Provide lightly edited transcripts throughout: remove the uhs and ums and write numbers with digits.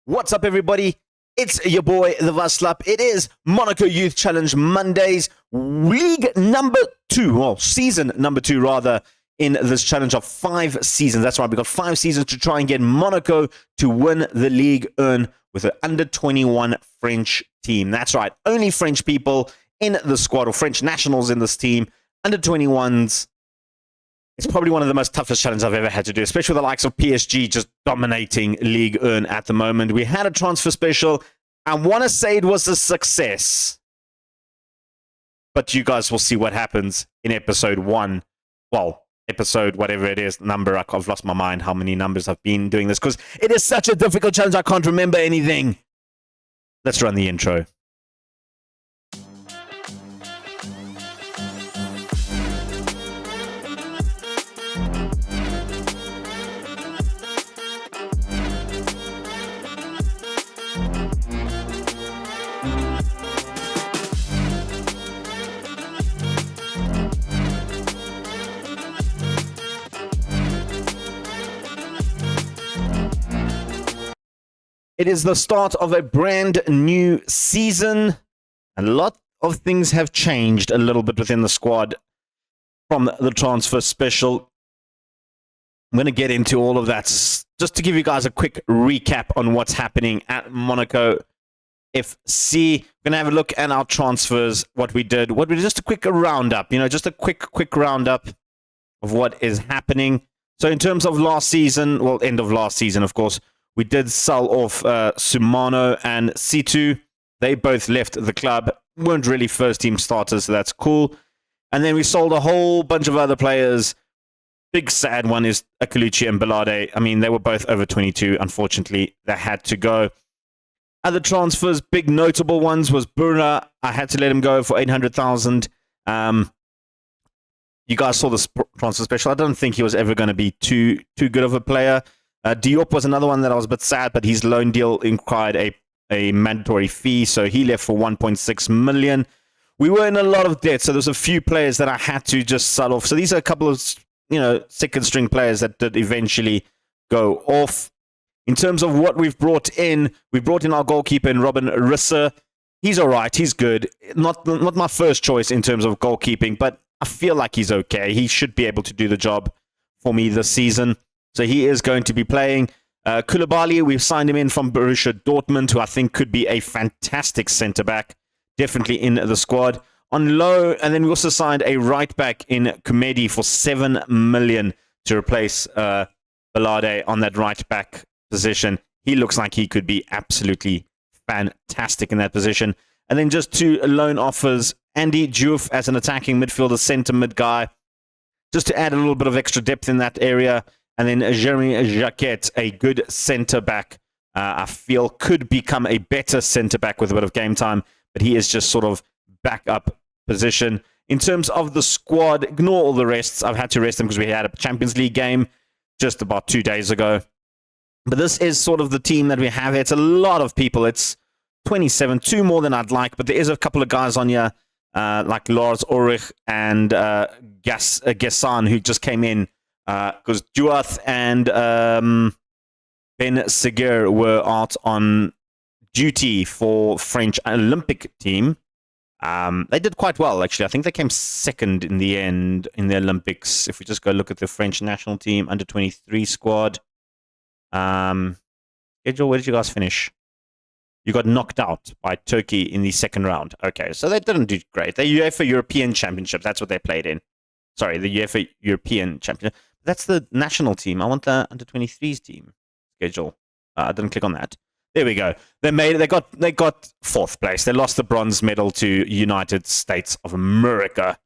What's up, everybody? It's your boy, the Vaslap. It is Monaco Youth Challenge Mondays, season number 2, rather, in this challenge of 5 seasons. That's right, we've got 5 seasons to try and get Monaco to win the Ligue 1 with an under-21 French team. That's right, only French people in the squad, or French nationals in this team, under-21s. It's probably one of the most toughest challenges I've ever had to do, especially with the likes of PSG just dominating Ligue 1 at the moment. We had a transfer special. I want to say it was a success. But you guys will see what happens in episode 1. Well, episode whatever it is, number. I've lost my mind how many numbers I've been doing this because it is such a difficult challenge. I can't remember anything. Let's run the intro. It is the start of a brand new season. A lot of things have changed a little bit within the squad from the transfer special. I'm going to get into all of that. Just to give you guys a quick recap on what's happening at Monaco FC. We're going to have a look at our transfers, what we did. Just a quick roundup, just a quick roundup of what is happening. So in terms of last season, well, end of last season, of course, we did sell off Sumano and Situ. They both left the club. Weren't really first-team starters, so that's cool. And then we sold a whole bunch of other players. Big sad one is Akaluchi and Belade. I mean, they were both over 22. Unfortunately, they had to go. Other transfers, big notable ones, was Burra. I had to let him go for 800,000. You guys saw the transfer special. I don't think he was ever going to be too good of a player. Diop was another one that I was a bit sad, but his loan deal required a mandatory fee, so he left for 1.6 million. We were in a lot of debt, so there's a few players that I had to just sell off. So these are a couple of, second-string players that did eventually go off. In terms of what we've brought in, we brought in our goalkeeper in Robin Risser. He's all right. He's good. Not my first choice in terms of goalkeeping, but I feel like he's okay. He should be able to do the job for me this season. So he is going to be playing. Koulibaly, we've signed him in from Borussia Dortmund, who I think could be a fantastic centre-back. Definitely in the squad. On loan, and then we also signed a right-back in Kumedi for 7 million to replace Belade on that right-back position. He looks like he could be absolutely fantastic in that position. And then just 2 loan offers. Andy Diouf as an attacking midfielder, centre-mid guy. Just to add a little bit of extra depth in that area. And then Jeremy Jacquet, a good centre-back, I feel could become a better centre-back with a bit of game time, but he is just sort of backup position. In terms of the squad, ignore all the rests. I've had to rest them because we had a Champions League game just about 2 days ago. But this is sort of the team that we have. It's a lot of people. It's 27, 2 more than I'd like, but there is a couple of guys on here, like Lars Ulrich and Gassan, who just came in. Because Duath and Ben Seguer were out on duty for French Olympic team. They did quite well, actually. I think they came second in the end in the Olympics. If we just go look at the French national team, under 23 squad. Schedule, where did you guys finish? You got knocked out by Turkey in the second round. Okay, so they didn't do great. The UEFA European Championship, that's what they played in. Sorry, the UEFA European Championship. That's the national team. I want the under-23s team schedule. I didn't click on that. There we go. They got 4th place. They lost the bronze medal to United States of America.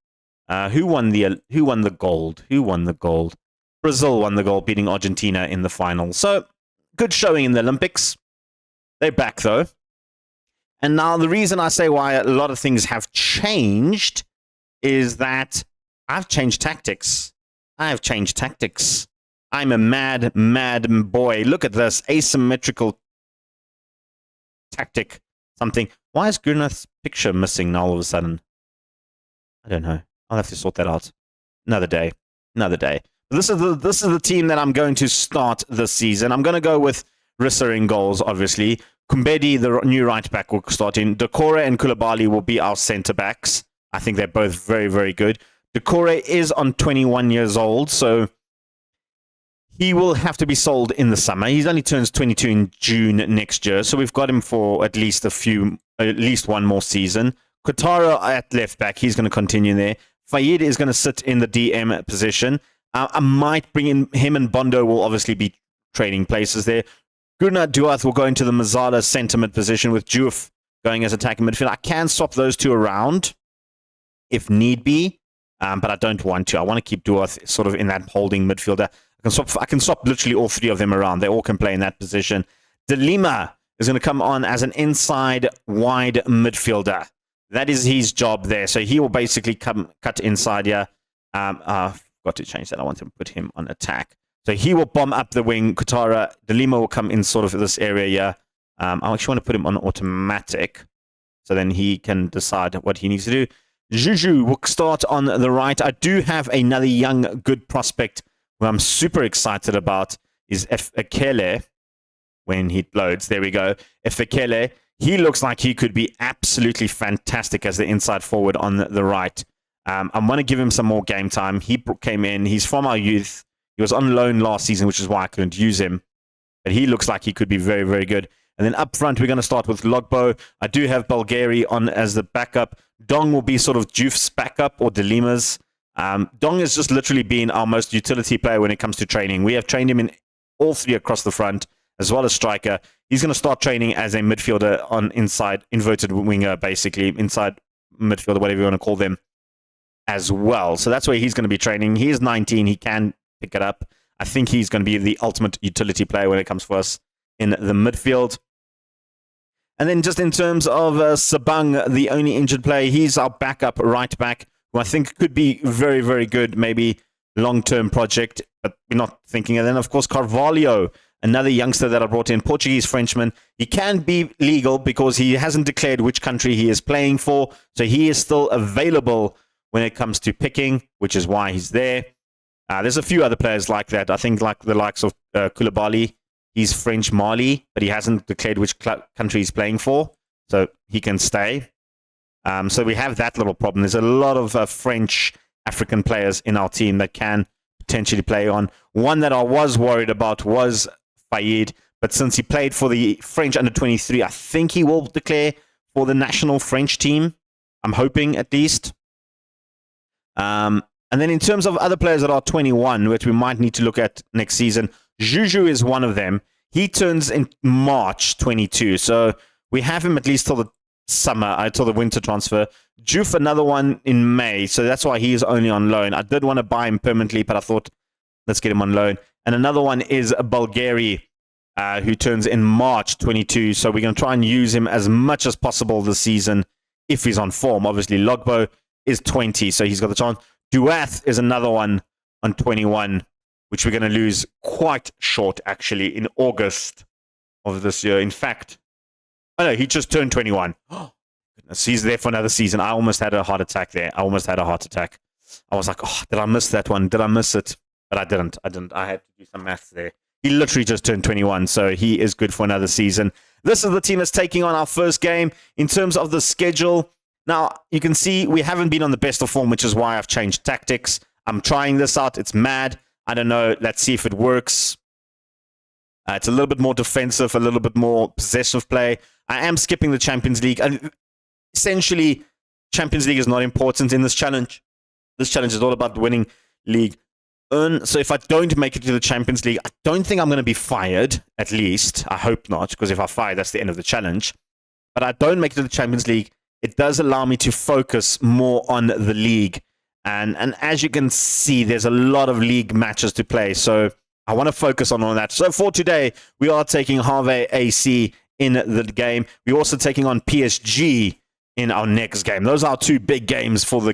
Who won the gold? Who won the gold? Brazil won the gold, beating Argentina in the final. So good showing in the Olympics. They're back though. And now the reason I say why a lot of things have changed is that I've changed tactics. I'm a mad boy. Look at this. Asymmetrical tactic. Something. Why is Gunnath's picture missing now all of a sudden? I don't know. I'll have to sort that out. Another day. This is the team that I'm going to start this season. I'm going to go with Rissa in goals, obviously. Kumbedi, the new right back, will start in. Decore and Koulibaly will be our centre backs. I think they're both very, very good. Decore is on 21 years old, so he will have to be sold in the summer. He only turns 22 in June next year, so we've got him for at least one more season. Kotaro at left back, he's going to continue there. Fayed is going to sit in the DM position. I might bring in him, and Bondo will obviously be trading places there. Gunnar Duath will go into the Mazada centre mid position with Juve going as attacking midfield. I can swap those two around if need be, but I don't want to. I want to keep Duath sort of in that holding midfielder. I can swap literally all three of them around. They all can play in that position. De Lima is going to come on as an inside wide midfielder. That is his job there. So he will basically cut inside here. I've got to change that. I want to put him on attack. So he will bomb up the wing. Kutara, De Lima will come in sort of this area here. I actually want to put him on automatic, so then he can decide what he needs to do. Juju will start on the right. I do have another young, good prospect who I'm super excited about, is Efekele. When he loads, there we go. Efekele. He looks like he could be absolutely fantastic as the inside forward on the right. I want to give him some more game time. He came in. He's from our youth. He was on loan last season, which is why I couldn't use him. But he looks like he could be very, very good. And then up front, we're going to start with Logbo. I do have Bulgari on as the backup. Dong will be sort of Juf's backup or De Lima's. Dong has just literally been our most utility player when it comes to training. We have trained him in all three across the front, as well as striker. He's going to start training as a midfielder on inside, inverted winger, basically, inside midfielder, whatever you want to call them, as well. So that's where he's going to be training. He is 19. He can pick it up. I think he's going to be the ultimate utility player when it comes for us in the midfield. And then just in terms of Sabang, the only injured player, he's our backup right back, who I think could be very, very good, maybe long-term project, but we're not thinking. And then, of course, Carvalho, another youngster that I brought in, Portuguese Frenchman. He can be legal because he hasn't declared which country he is playing for, so he is still available when it comes to picking, which is why he's there. There's a few other players like that. I think like the likes of Koulibaly. He's French Mali, but he hasn't declared which country he's playing for, so he can stay. So we have that little problem. There's a lot of French African players in our team that can potentially play on. One that I was worried about was Fayed, but since he played for the French under-23, I think he will declare for the national French team. I'm hoping, at least. And then in terms of other players that are 21, which we might need to look at next season, Juju is one of them. He turns in March 22, so we have him at least till the summer, till the winter transfer. Juf, another one in May, so that's why he is only on loan. I did want to buy him permanently, but I thought, let's get him on loan. And another one is Bulgari, who turns in March 22, so we're going to try and use him as much as possible this season if he's on form. Obviously, Logbo is 20, so he's got the chance. Duath is another one on 21, which we're going to lose quite short, actually, in August of this year. In fact, oh no, he just turned 21. Oh, goodness, he's there for another season. I almost had a heart attack there. I almost had a heart attack. I was like, oh, did I miss that one? Did I miss it? But I didn't. I had to do some maths there. He literally just turned 21, so he is good for another season. This is the team that's taking on our first game. In terms of the schedule, now, you can see we haven't been on the best of form, which is why I've changed tactics. I'm trying this out. It's mad. I don't know. Let's see if it works. It's a little bit more defensive, a little bit more possessive play. I am skipping the Champions League. And essentially, Champions League is not important in this challenge. This challenge is all about winning league. So if I don't make it to the Champions League, I don't think I'm going to be fired, at least. I hope not, because if I fire, that's the end of the challenge. But I don't make it to the Champions League. It does allow me to focus more on the league. And as you can see, there's a lot of league matches to play. So I want to focus on all that. So for today, we are taking Harvey AC in the game. We're also taking on PSG in our next game. Those are two big games for the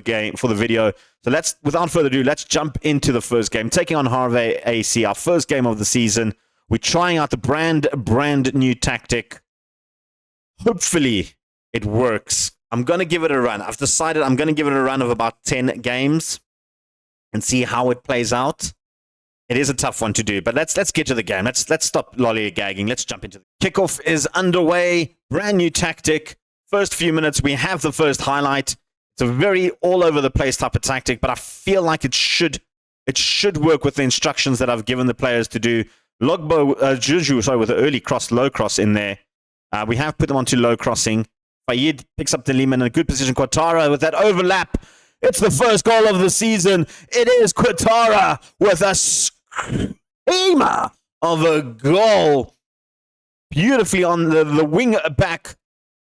video. So without further ado, let's jump into the first game. Taking on Harvey AC, our first game of the season. We're trying out the brand new tactic. Hopefully it works. I'm going to give it a run. I've decided I'm going to give it a run of about 10 games and see how it plays out. It is a tough one to do, but let's get to the game. Let's stop lollygagging. Let's jump into the kickoff is underway. Brand new tactic. First few minutes, we have the first highlight. It's a very all over the place type of tactic, but I feel like it should work with the instructions that I've given the players to do. Juju, with an early cross, low cross in there. We have put them onto low crossing. Fayed picks up the Lima in a good position. Quatara with that overlap. It's the first goal of the season. It is Quatara with a screamer of a goal. Beautifully on the wing back.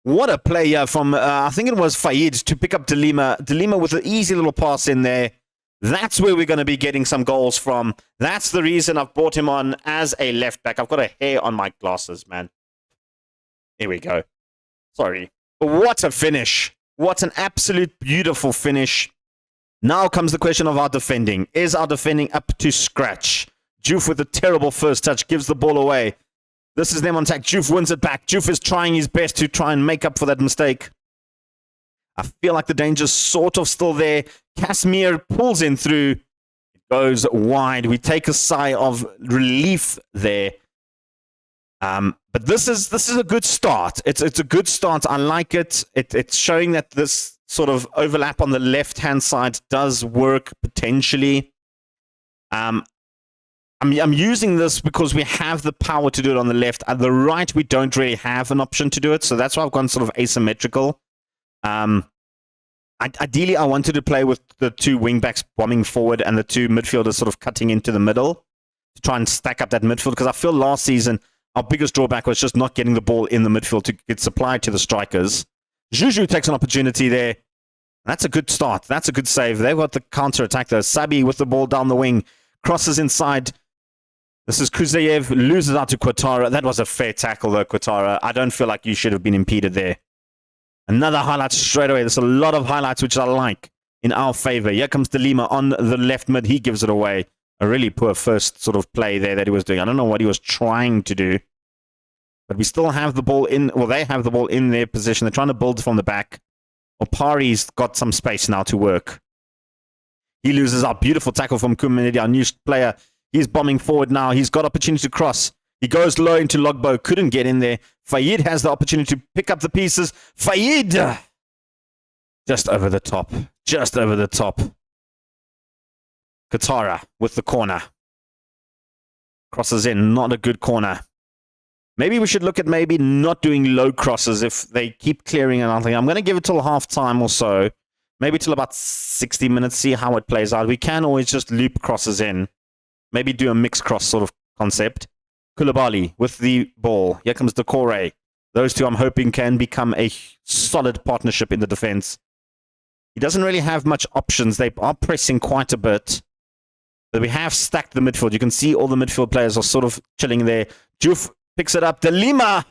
What a player from, I think it was Fayed to pick up Delima. Delima with an easy little pass in there. That's where we're going to be getting some goals from. That's the reason I've brought him on as a left back. I've got a hair on my glasses, man. Here we go. Sorry. But what a finish. What an absolute beautiful finish. Now comes the question of our defending. Is our defending up to scratch? Joof with a terrible first touch gives the ball away. This is them on attack. Joof wins it back. Joof is trying his best to try and make up for that mistake. I feel like the danger's sort of still there. Casimir pulls in through. It goes wide. We take a sigh of relief there. But this is a good start. It's a good start. I like it. It's showing that this sort of overlap on the left-hand side does work potentially. I'm using this because we have the power to do it on the left. At the right, we don't really have an option to do it. So that's why I've gone sort of asymmetrical. Ideally, I wanted to play with the two wingbacks bombing forward and the two midfielders sort of cutting into the middle to try and stack up that midfield. Because I feel last season, our biggest drawback was just not getting the ball in the midfield to get supplied to the strikers. Juju takes an opportunity there. That's a good start. That's a good save. They've got the counter-attack there. Sabi with the ball down the wing. Crosses inside. This is Kuzayev. Loses out to Quatara. That was a fair tackle, though, Quatara. I don't feel like you should have been impeded there. Another highlight straight away. There's a lot of highlights which I like in our favor. Here comes Delima on the left mid. He gives it away. A really poor first sort of play there that he was doing. I don't know what he was trying to do. But we still have the ball in. Well, they have the ball in their position. They're trying to build from the back. Opari's got some space now to work. He loses our beautiful tackle from Kumanidi, our new player. He's bombing forward now. He's got opportunity to cross. He goes low into Logbo. Couldn't get in there. Fayed has the opportunity to pick up the pieces. Fayed! Just over the top. Just over the top. Katara with the corner. Crosses in. Not a good corner. Maybe we should look at maybe not doing low crosses if they keep clearing and nothing. I'm going to give it till half time or so. Maybe till about 60 minutes. See how it plays out. We can always just loop crosses in. Maybe do a mixed cross sort of concept. Koulibaly with the ball. Here comes Decore. Those two I'm hoping can become a solid partnership in the defense. He doesn't really have much options. They are pressing quite a bit. But we have stacked the midfield. You can see all the midfield players are sort of chilling there. Joof picks it up. Delima!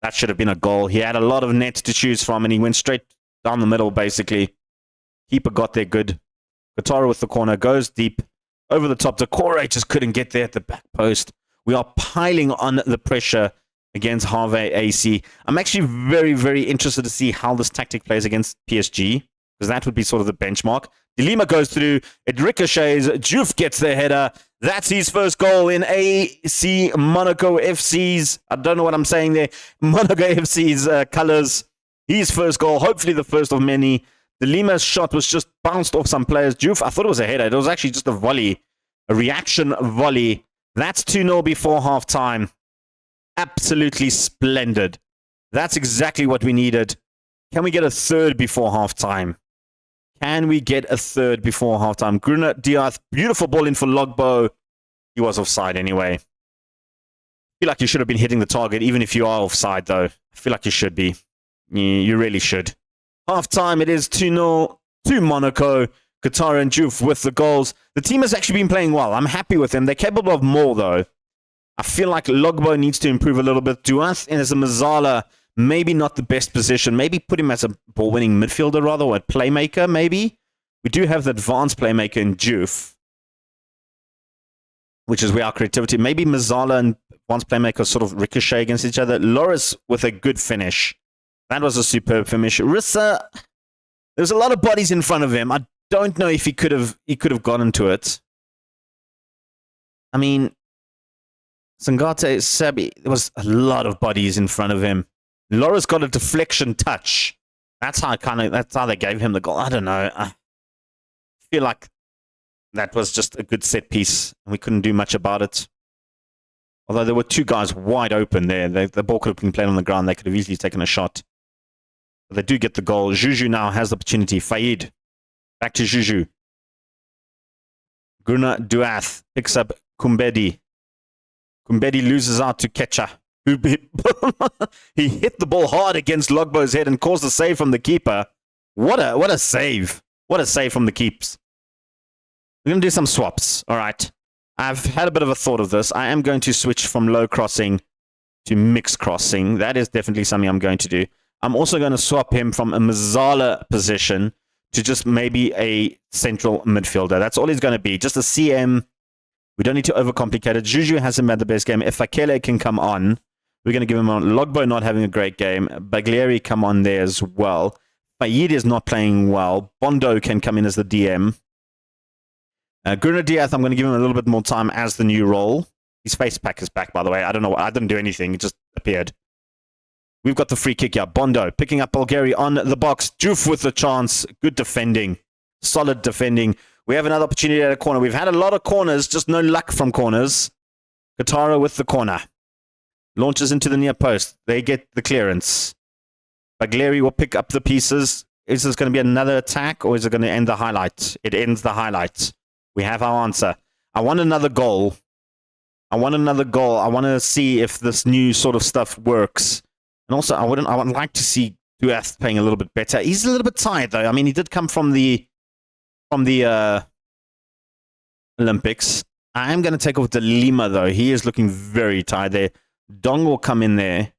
That should have been a goal. He had a lot of net to choose from, and he went straight down the middle, basically. Keeper got there good. Katara with the corner. Goes deep. Over the top. Decore just couldn't get there at the back post. We are piling on the pressure against Harvey AC. I'm actually very, very interested to see how this tactic plays against PSG, because that would be sort of the benchmark. Delima goes through. It ricochets. Joof gets the header. That's his first goal in AC Monaco FC's, I don't know what I'm saying there, Monaco FC's colors. His first goal, hopefully the first of many. Delima's shot was just bounced off some players. Joof, I thought it was a header. It was actually just a volley, a reaction volley. That's 2-0 before halftime. Absolutely splendid. That's exactly what we needed. Can we get a third before halftime? Can we get a third before halftime? Gruner Diaz, beautiful ball in for Logbo. He was offside anyway. I feel like you should have been hitting the target, even if you are offside, though. I feel like you should be. You really should. Halftime, it is 2-0 to Monaco. Katara and Joof with the goals. The team has actually been playing well. I'm happy with them. They're capable of more, though. I feel like Logbo needs to improve a little bit. Duath and as a Mazala, maybe not the best position. Maybe put him as a ball-winning midfielder, rather, or a playmaker, maybe. We do have the advanced playmaker in Joof, which is where our creativity... Maybe Mazala and advanced playmaker sort of ricochet against each other. Loris with a good finish. That was a superb finish. Rissa, there's a lot of bodies in front of him. I don't know if he could have gotten to it. I mean, Sangate, Sabi, there was a lot of bodies in front of him. Laura's got a deflection touch. That's how they gave him the goal. I don't know. I feel like that was just a good set piece, and we couldn't do much about it. Although there were two guys wide open there. The ball could have been played on the ground. They could have easily taken a shot. But they do get the goal. Juju now has the opportunity. Faid. Back to Juju. Guna Duath picks up Kumbedi. Kumbedi loses out to Ketcha. He hit the ball hard against Logbo's head and caused a save from the keeper. What a save. What a save from the keeps. We're going to do some swaps. All right. I've had a bit of a thought of this. I am going to switch from low crossing to mixed crossing. That is definitely something I'm going to do. I'm also going to swap him from a Mazzala position to just maybe a central midfielder. That's all he's going to be. Just a CM. We don't need to overcomplicate it. Juju hasn't had the best game. If Fakele can come on, we're going to give him on. Logbo not having a great game. Baglieri come on there as well. Fayed is not playing well. Bondo can come in as the DM. Gurna Diath, I'm going to give him a little bit more time as the new role. His face pack is back, by the way. I don't know. I didn't do anything. It just appeared. We've got the free kick here. Bondo picking up Bulgari on the box. Juf with the chance. Good defending. Solid defending. We have another opportunity at a corner. We've had a lot of corners, just no luck from corners. Katara with the corner. Launches into the near post. They get the clearance. Baglieri will pick up the pieces. Is this going to be another attack, or is it going to end the highlight? It ends the highlight. We have our answer. I want another goal. I want to see if this new sort of stuff works. And also, I would like to see Duath playing a little bit better. He's a little bit tired, though. I mean, he did come from the Olympics. I am going to take off De Lima, though. He is looking very tired there. Dong will come in there.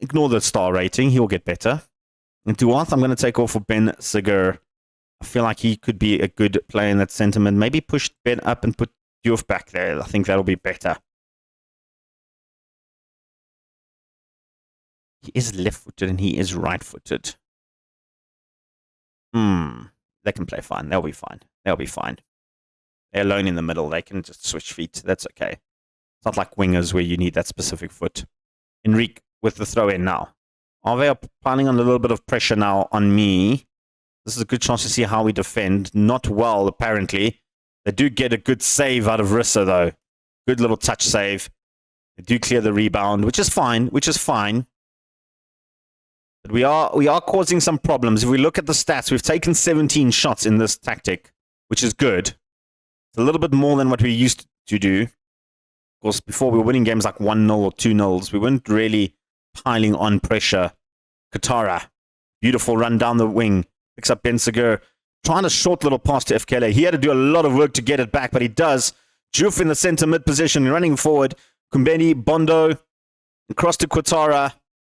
Ignore the star rating. He will get better. And Duath, I'm going to take off for Ben Seger. I feel like he could be a good player in that sentiment. Maybe push Ben up and put Diouf back there. I think that'll be better. He is left-footed and he is right-footed. They can play fine. They'll be fine. They'll be fine. They're alone in the middle. They can just switch feet. That's okay. It's not like wingers where you need that specific foot. Enrique with the throw-in now. Are they piling on a little bit of pressure now on me? This is a good chance to see how we defend. Not well, apparently. They do get a good save out of Rissa, though. Good little touch save. They do clear the rebound, which is fine. But we are causing some problems. If we look at the stats, we've taken 17 shots in this tactic, which is good. It's a little bit more than what we used to do. Of course, before we were winning games like 1-0 or 2-0s, we weren't really piling on pressure. Katara, beautiful run down the wing. Picks up Ben Seger, trying a short little pass to FKLA. He had to do a lot of work to get it back, but he does. Juf in the center mid position, running forward. Kumbeni, Bondo, across to Katara.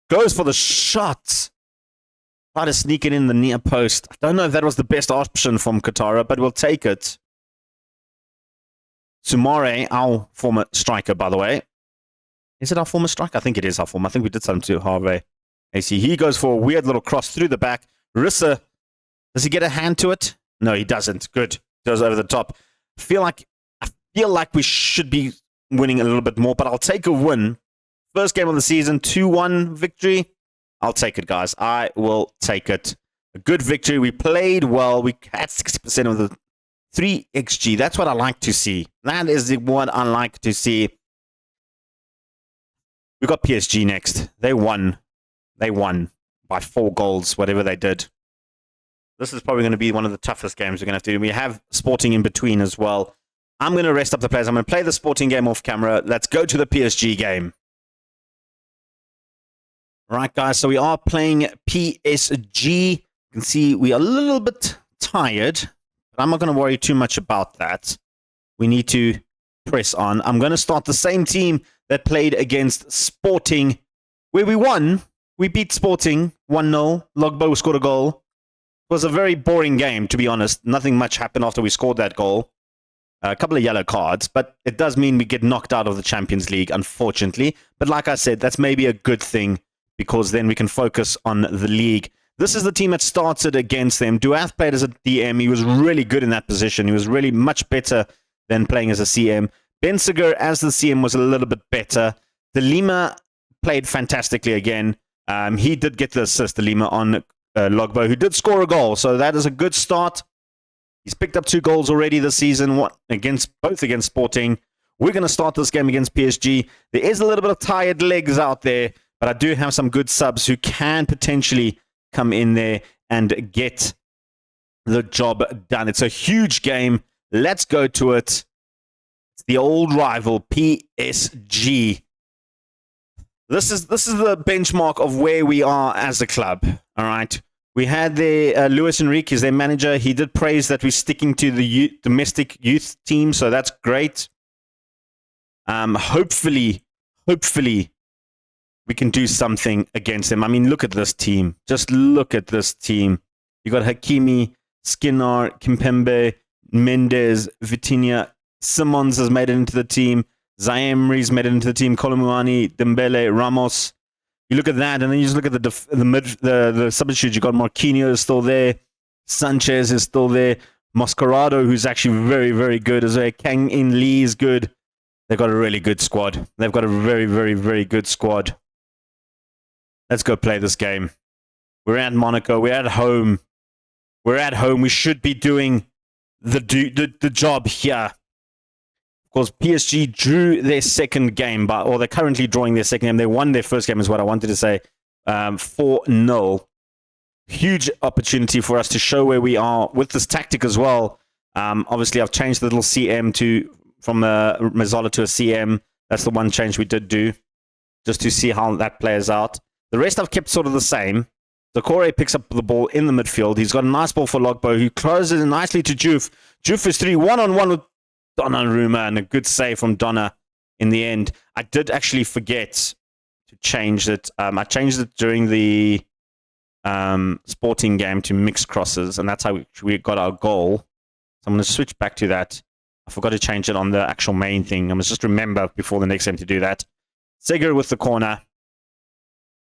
Goes for the shot. Try to sneak it in the near post. I don't know if that was the best option from Katara, but we'll take it. Sumare, our former striker, by the way. Is it our former striker? I think it is our former. I think we did something to Harvey. AC. He goes for a weird little cross through the back. Rissa, does he get a hand to it? No, he doesn't. Good. Goes over the top. I feel like we should be winning a little bit more, but I'll take a win. First game of the season, 2-1 victory. I'll take it, guys. I will take it. A good victory. We played well. We had 60% of the 3 XG. That's what I like to see. That is what I like to see. We got PSG next. They won. They won by 4 goals, whatever they did. This is probably going to be one of the toughest games we're going to have to do. We have Sporting in between as well. I'm going to rest up the players. I'm going to play the Sporting game off camera. Let's go to the PSG game. Right, guys, so we are playing PSG. You can see we are a little bit tired, but I'm not going to worry too much about that. We need to press on. I'm going to start the same team that played against Sporting, where we won. We beat Sporting 1-0. Logbo scored a goal. It was a very boring game, to be honest. Nothing much happened after we scored that goal. A couple of yellow cards, but it does mean we get knocked out of the Champions League, unfortunately. But like I said, that's maybe a good thing, because then we can focus on the league. This is the team that started against them. Duath played as a DM. He was really good in that position. He was really much better than playing as a CM. Bensiger as the CM was a little bit better. De Lima played fantastically again. He did get the assist, De Lima, on Logbo, who did score a goal. So that is a good start. He's picked up 2 goals already this season, both against Sporting. We're going to start this game against PSG. There is a little bit of tired legs out there, but I do have some good subs who can potentially come in there and get the job done. It's a huge game. Let's go to it. It's the old rival, PSG. This is the benchmark of where we are as a club. All right. We had Luis Enrique as their manager. He did praise that we're sticking to the domestic youth team, so that's great. Hopefully, we can do something against them. I mean, look at this team. Just look at this team. You got Hakimi, Skinner, Kimpembe, Mendes, Vitinha. Simons has made it into the team. Zaemri's made it into the team. Kolomouani, Dembele, Ramos. You look at that, and then you just look at the substitutes. You got Marquinhos is still there. Sanchez is still there. Mascherano, who's actually very, very good as well. Kang In Lee is good. They've got a really good squad. They've got a very, very, very good squad. Let's go play this game. We're at Monaco. We're at home. We're at home. We should be doing the job here. Of course, PSG drew their second game, or they're currently drawing their second game. They won their first game, is what I wanted to say. 4-0. Huge opportunity for us to show where we are with this tactic as well. Obviously, I've changed the little CM from a Mazzola to a CM. That's the one change we did do, just to see how that plays out. The rest I've kept sort of the same. Decore picks up the ball in the midfield. He's got a nice ball for Logbo, who closes it nicely to Juf. Juf is 3-1-on-1 with Donnarumma, and a good save from Donna in the end. I did actually forget to change it. I changed it during the Sporting game to mixed crosses, and that's how we got our goal. So I'm going to switch back to that. I forgot to change it on the actual main thing. I must just remember before the next game to do that. Seger with the corner.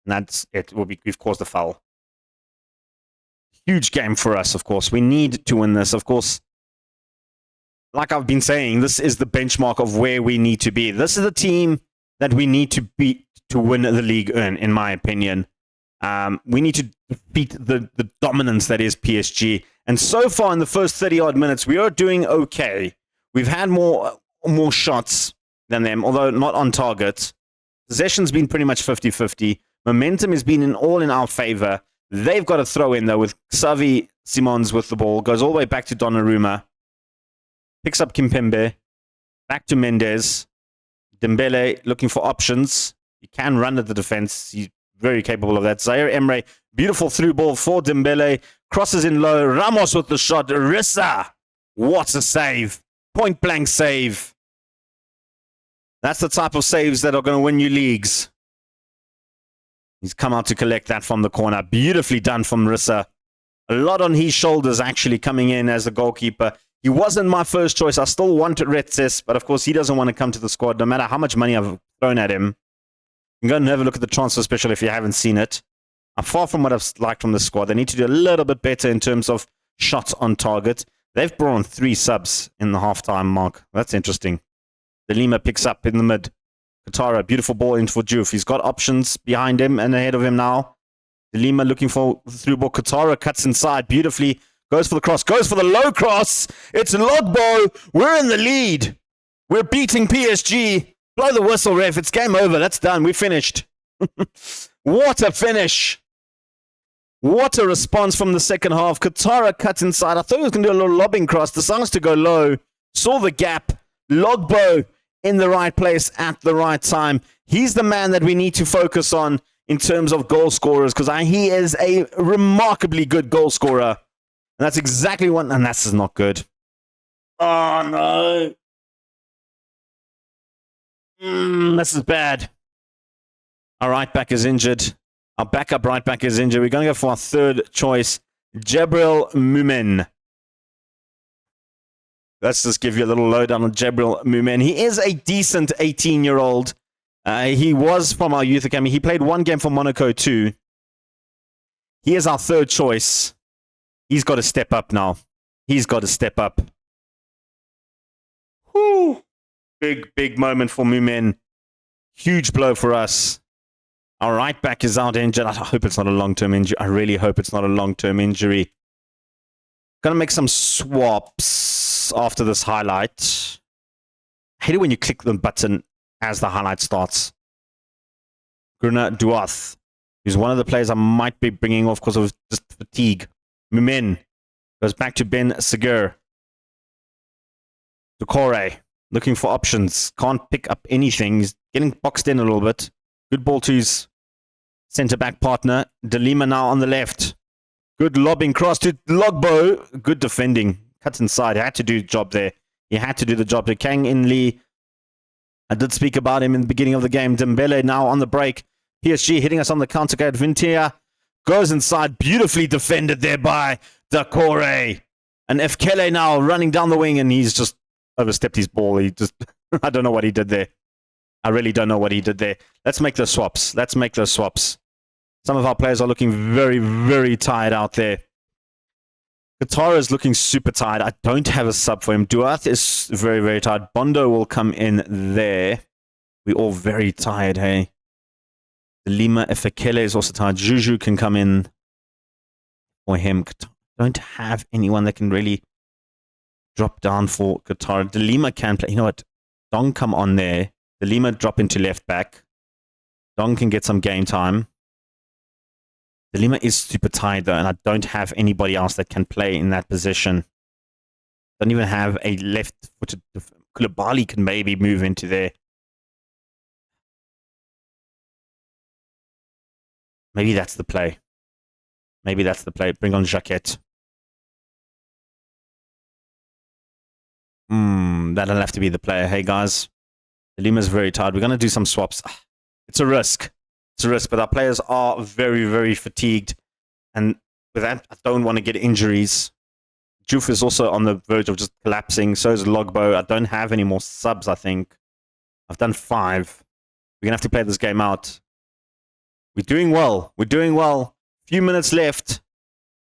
And that's it. We've caused a foul. Huge game for us, of course. We need to win this. Of course, like I've been saying, this is the benchmark of where we need to be. This is the team that we need to beat to win the league in my opinion. We need to defeat the dominance that is PSG. And so far in the first 30-odd minutes, we are doing okay. We've had more shots than them, although not on target. Possession's been pretty much 50-50. Momentum has been all in our favor. They've got to throw in, though, with Xavi Simons with the ball. Goes all the way back to Donnarumma. Picks up Kimpembe. Back to Mendes. Dembele looking for options. He can run at the defense. He's very capable of that. Zaire Emre, beautiful through ball for Dembele. Crosses in low. Ramos with the shot. Rissa. What a save. Point blank save. That's the type of saves that are going to win you leagues. He's come out to collect that from the corner. Beautifully done from Rissa. A lot on his shoulders actually coming in as the goalkeeper. He wasn't my first choice. I still wanted Retzes, but of course he doesn't want to come to the squad no matter how much money I've thrown at him. You can go and have a look at the transfer special if you haven't seen it. I'm far from what I've liked from the squad. They need to do a little bit better in terms of shots on target. They've brought on 3 subs in the halftime mark. That's interesting. De Lima picks up in the mid. Katara, beautiful ball in for Juf. He's got options behind him and ahead of him now. De Lima looking for the through ball. Katara cuts inside beautifully. Goes for the cross. Goes for the low cross. It's Logbo. We're in the lead. We're beating PSG. Blow the whistle, ref. It's game over. That's done. We finished. What a finish. What a response from the second half. Katara cuts inside. I thought he was going to do a little lobbing cross. Decides to go low. Saw the gap. Logbo in the right place at the right time. He's the man that we need to focus on in terms of goal scorers because he is a remarkably good goal scorer. And that's exactly what... And this is not good. Oh, no. This is bad. Our right back is injured. Our backup right back is injured. We're going to go for our third choice. Jabril Mumin. Let's just give you a little lowdown on Jabril Mumin. He is a decent 18-year-old. He was from our youth academy. He played 1 game for Monaco too. He is our third choice. He's got to step up now. He's got to step up. Woo! Big moment for Moomin. Huge blow for us. Our right back is out injured. I hope it's not a long-term injury. I really hope it's not a long-term injury. Gonna make some swaps after this highlight. I hate it when you click the button as the highlight starts. Gruna Duath, who's one of the players I might be bringing off because of just fatigue. Mumin goes back to Ben Segur. Ducore, looking for options. Can't pick up anything. He's getting boxed in a little bit. Good ball to his centre-back partner. De Lima now on the left. Good lobbing cross to Logbo. Good defending. Cut inside. He had to do the job there. He had to do the job to Kang In Lee. I did speak about him in the beginning of the game. Dembele now on the break. PSG hitting us on the counter. Vintia goes inside. Beautifully defended there by Ducore. And Efkele now running down the wing, and he's just overstepped his ball. He just, I don't know what he did there. I really don't know what he did there. Let's make those swaps. Let's make those swaps. Some of our players are looking very, very tired out there. Katara is looking super tired. I don't have a sub for him. Duath is very, very tired. Bondo will come in there. We're all very tired, hey? Lima Efekele is also tired. Juju can come in for him. Don't have anyone that can really drop down for Katara. De Lima can play. You know what? Dong come on there. De Lima drop into left back. Dong can get some game time. De Lima is super tired though, and I don't have anybody else that can play in that position. Don't even have a left-footed. Koulibaly can maybe move into there. Maybe that's the play. Maybe that's the play. Bring on Jacquet. That'll have to be the player. Hey guys, De Lima's very tired. We're going to do some swaps. It's a risk. It's a risk, but our players are very, very fatigued. And with that, I don't want to get injuries. Juf is also on the verge of just collapsing. So is Logbo. I don't have any more subs, I think. I've done 5. We're going to have to play this game out. We're doing well. We're doing well. Few minutes left.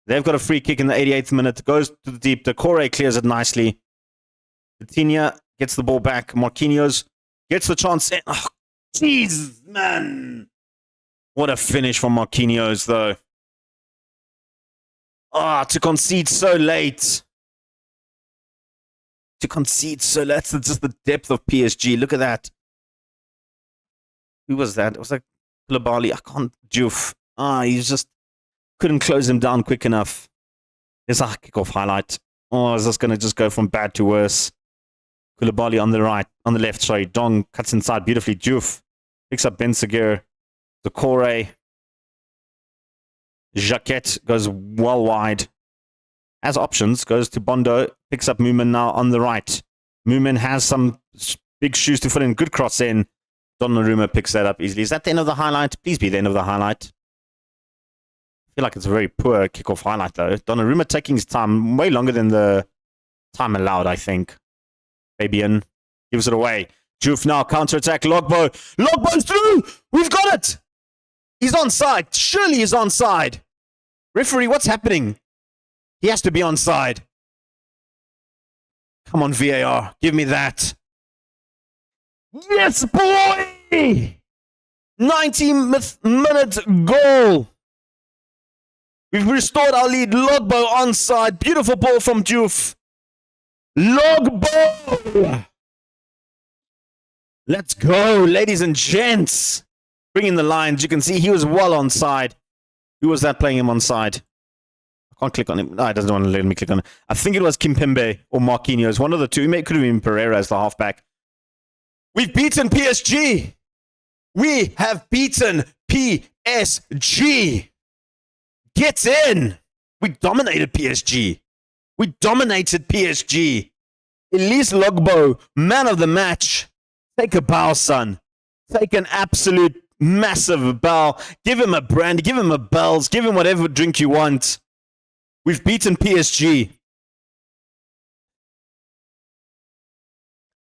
They've got a free kick in the 88th minute. Goes to the deep. Decore clears it nicely. Coutinho gets the ball back. Marquinhos gets the chance. Oh, jeez, man. What a finish from Marquinhos, though. To concede so late. To concede so late. That's just the depth of PSG. Look at that. Who was that? It was like Koulibaly. I can't. Juf. He just couldn't close him down quick enough. There's a kickoff highlight. Is this going to just go from bad to worse? Koulibaly on the left, sorry. Dong cuts inside beautifully. Juf picks up Ben Segur. Decore. Jacquet goes well wide. As options, goes to Bondo. Picks up Moomin now on the right. Moomin has some big shoes to fill in. Good cross in. Donnarumma picks that up easily. Is that the end of the highlight? Please be the end of the highlight. I feel like it's a very poor kickoff highlight, though. Donnarumma taking his time, way longer than the time allowed, I think. Fabian gives it away. Juf now, counter-attack. Logbo. Logbo's through! We've got it! He's onside. Surely he's onside. Referee, what's happening? He has to be onside. Come on, VAR. Give me that. Yes, boy! 90th minute goal. We've restored our lead. Logbo onside. Beautiful ball from Juf. Logbo! Let's go, ladies and gents. Bring in the lines. You can see he was well onside. Who was that playing him onside? I can't click on him. No, it doesn't want to let me click on it. I think it was Kimpembe or Marquinhos. One of the two. It could have been Pereira as the halfback. We've beaten PSG. We have beaten PSG. Get in. We dominated PSG. We dominated PSG. Elise Logbo, man of the match. Take a bow, son. Take an absolute massive bow. Give him a brandy. Give him a bells. Give him whatever drink you want. We've beaten PSG.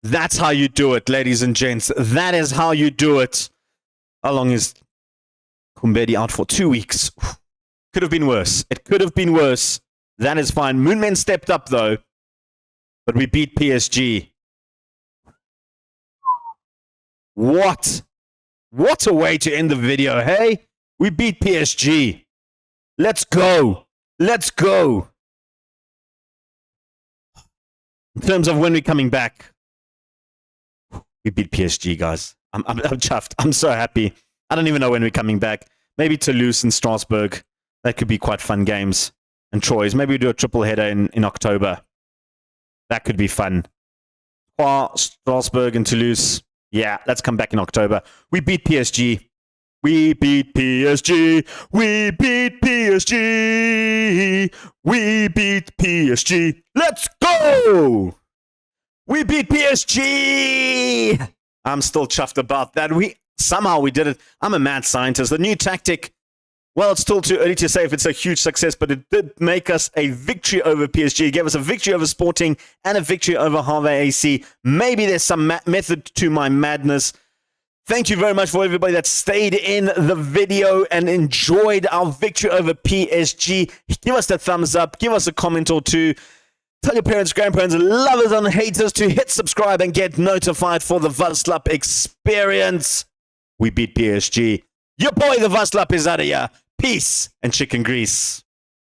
That's how you do it, ladies and gents. That is how you do it. How long is Kumbedi out for? 2 weeks. Could have been worse. It could have been worse. That is fine. Moonmen stepped up, though. But we beat PSG. What a way to end the video, hey? We beat PSG. Let's go. Let's go. In terms of when we're coming back, we beat PSG, guys. I'm chuffed. I'm so happy. I don't even know when we're coming back. Maybe Toulouse and Strasbourg. That could be quite fun games. And Troyes. Maybe we do a triple header in October. That could be fun. Strasbourg and Toulouse. Yeah, let's come back in October. We beat PSG. We beat PSG. We beat PSG. We beat PSG. Let's go! We beat PSG! I'm still chuffed about that. Somehow we did it. I'm a mad scientist. The new tactic, well, it's still too early to say if it's a huge success, but it did make us a victory over PSG. It gave us a victory over Sporting and a victory over Harvey AC. Maybe there's some method to my madness. Thank you very much for everybody that stayed in the video and enjoyed our victory over PSG. Give us the thumbs up. Give us a comment or two. Tell your parents, grandparents, lovers, and haters to hit subscribe and get notified for the Vaslap experience. We beat PSG. Your boy, the Vaslap, is out of here. Peace and chicken grease.